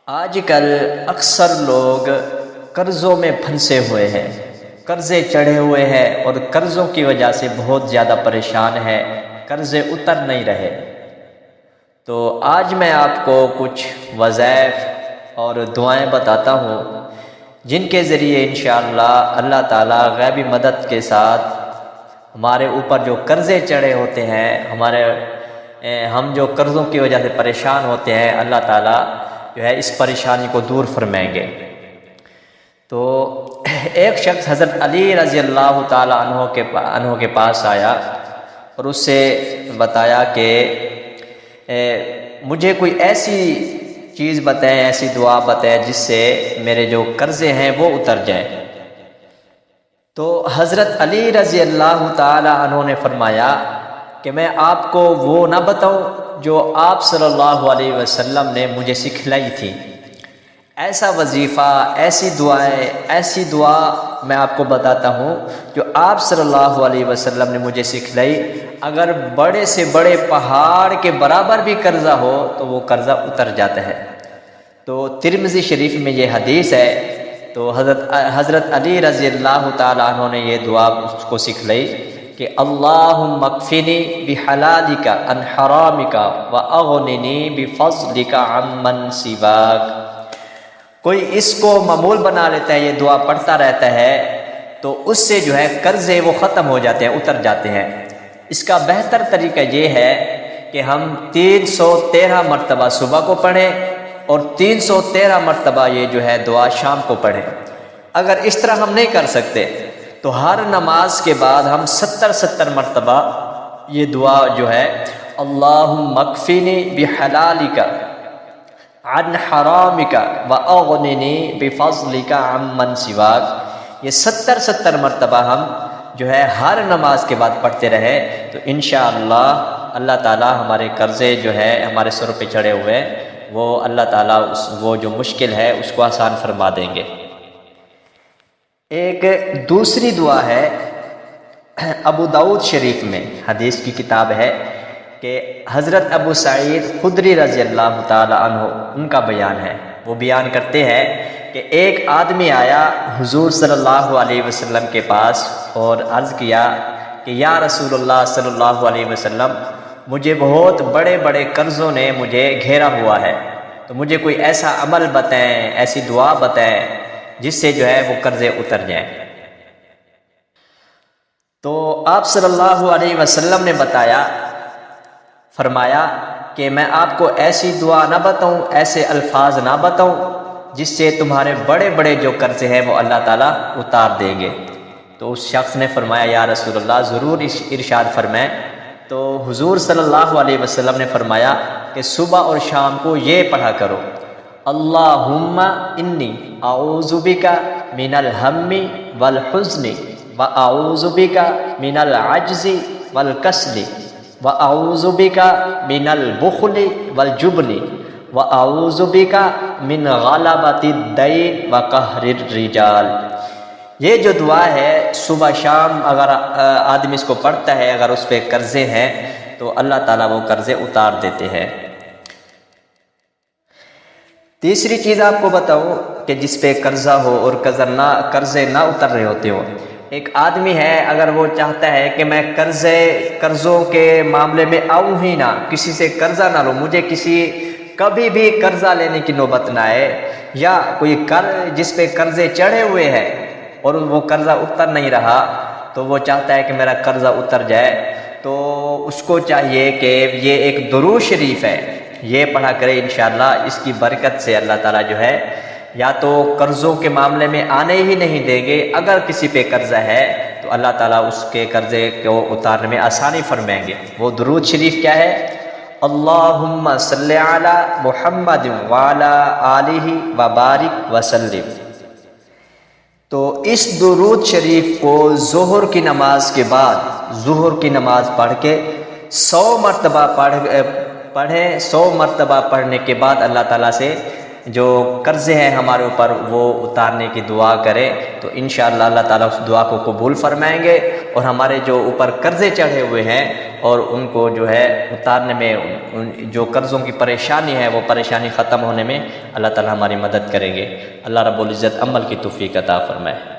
آج کل اکثر لوگ قرضوں میں پھنسے ہوئے ہیں، قرضے چڑھے ہوئے ہیں اور قرضوں کی وجہ سے بہت زیادہ پریشان ہے، قرضے اتر نہیں رہے۔ تو آج میں آپ کو کچھ وظائف اور دعائیں بتاتا ہوں جن کے ذریعے انشاءاللہ اللہ تعالیٰ غیبی مدد کے ساتھ ہمارے اوپر جو قرضے چڑھے ہوتے ہیں، ہم جو قرضوں کی وجہ سے پریشان ہوتے ہیں، اللہ تعالیٰ جو ہے اس پریشانی کو دور فرمائیں گے۔ تو ایک شخص حضرت علی رضی اللہ تعالیٰ عنہ کے پاس آیا اور اس سے بتایا کہ مجھے کوئی ایسی چیز بتائیں، ایسی دعا بتائیں جس سے میرے جو قرضے ہیں وہ اتر جائیں۔ تو حضرت علی رضی اللہ تعالیٰ عنہ نے فرمایا کہ میں آپ کو وہ نہ بتاؤں جو آپ صلی اللہ علیہ وسلم نے مجھے سکھلائی تھی۔ ایسا وظیفہ، ایسی دعا میں آپ کو بتاتا ہوں جو آپ صلی اللہ علیہ وسلم نے مجھے سکھلائی۔ اگر بڑے سے بڑے پہاڑ کے برابر بھی قرضہ ہو تو وہ قرضہ اتر جاتا ہے۔ تو ترمذی شریف میں یہ حدیث ہے۔ تو حضرت علی رضی اللہ تعالیٰ عنہ نے یہ دعا اس کو سکھلائی کہ اللہم اکفنی بحلالک عن حرامک واغننی بفضلک عمن سواک۔ کوئی اس کو معمول بنا لیتا ہے، یہ دعا پڑھتا رہتا ہے تو اس سے جو ہے قرضے وہ ختم ہو جاتے ہیں، اتر جاتے ہیں۔ اس کا بہتر طریقہ یہ ہے کہ ہم 313 مرتبہ صبح کو پڑھیں اور 313 مرتبہ یہ جو ہے دعا شام کو پڑھیں۔ اگر اس طرح ہم نہیں کر سکتے تو ہر نماز کے بعد ہم 70 مرتبہ یہ دعا جو ہے اللہم اکفنی بحلالک عن حرامک واغننی بفضلک عمن سواک، یہ 70 مرتبہ ہم جو ہے ہر نماز کے بعد پڑھتے رہے تو انشاءاللہ اللہ تعالی ہمارے قرضے جو ہے ہمارے سر پہ چڑھے ہوئے وہ اللہ تعالیٰ وہ جو مشکل ہے اس کو آسان فرما دیں گے۔ ایک دوسری دعا ہے، ابو داؤد شریف میں حدیث کی کتاب ہے کہ حضرت ابو سعید خدری رضی اللہ تعالی عنہ ان کا بیان ہے۔ وہ بیان کرتے ہیں کہ ایک آدمی آیا حضور صلی اللہ علیہ وسلم کے پاس اور عرض کیا کہ یا رسول اللہ صلی اللہ علیہ وسلم، مجھے بہت بڑے بڑے قرضوں نے مجھے گھیرا ہوا ہے، تو مجھے کوئی ایسا عمل بتائیں، ایسی دعا بتائیں جس سے جو ہے وہ قرضے اتر جائیں۔ تو آپ صلی اللہ علیہ وسلم نے فرمایا کہ میں آپ کو ایسی دعا نہ بتاؤں، ایسے الفاظ نہ بتاؤں جس سے تمہارے بڑے بڑے جو قرضے ہیں وہ اللہ تعالیٰ اتار دیں گے۔ تو اس شخص نے فرمایا یا رسول اللہ ضرور ارشاد فرمائیں۔ تو حضور صلی اللہ علیہ وسلم نے فرمایا کہ صبح اور شام کو یہ پڑھا کرو اللہم انی اعوذ بک من الہم والحزن واعوذ بک من العجز والکسل واعوذ بک من البخل والجبن واعوذ بک من غلبۃ الدین وقہر الرجال۔ یہ جو دعا ہے صبح شام اگر آدمی اس کو پڑھتا ہے، اگر اس پہ قرضے ہیں تو اللہ تعالیٰ وہ قرضے اتار دیتے ہیں۔ تیسری چیز آپ کو بتاؤں کہ جس پہ قرضہ ہو اور قرضے نہ اتر رہے ہوتے ہو، ایک آدمی ہے اگر وہ چاہتا ہے کہ میں قرضوں کے معاملے میں آؤں ہی نہ، کسی سے قرضہ نہ لوں، مجھے کبھی بھی قرضہ لینے کی نوبت نہ آئے، یا کوئی جس پہ قرضے چڑھے ہوئے ہیں اور وہ قرضہ اتر نہیں رہا تو وہ چاہتا ہے کہ میرا قرضہ اتر جائے، تو اس کو چاہیے کہ یہ ایک درود شریف ہے، یہ پڑھا کرے انشاءاللہ۔ اس کی برکت سے اللہ تعالیٰ جو ہے یا تو قرضوں کے معاملے میں آنے ہی نہیں دیں گے، اگر کسی پہ قرضہ ہے تو اللہ تعالیٰ اس کے قرضے کو اتارنے میں آسانی فرمائیں گے۔ وہ درود شریف کیا ہے؟ اللہم صلی علی محمد وعلی آلہ وبارک وسلم۔ تو اس درود شریف کو ظہر کی نماز کے بعد، ظہر کی نماز پڑھ کے 100 مرتبہ پڑھیں۔ 100 مرتبہ پڑھنے کے بعد اللہ تعالیٰ سے جو قرضے ہیں ہمارے اوپر وہ اتارنے کی دعا کرے تو انشاءاللہ اللہ تعالیٰ اس دعا کو قبول فرمائیں گے، اور ہمارے جو اوپر قرضے چڑھے ہوئے ہیں اور ان کو جو ہے اتارنے میں، جو قرضوں کی پریشانی ہے وہ پریشانی ختم ہونے میں اللہ تعالیٰ ہماری مدد کریں گے۔ اللہ رب العزت عمل کی توفیق عطا فرمائے۔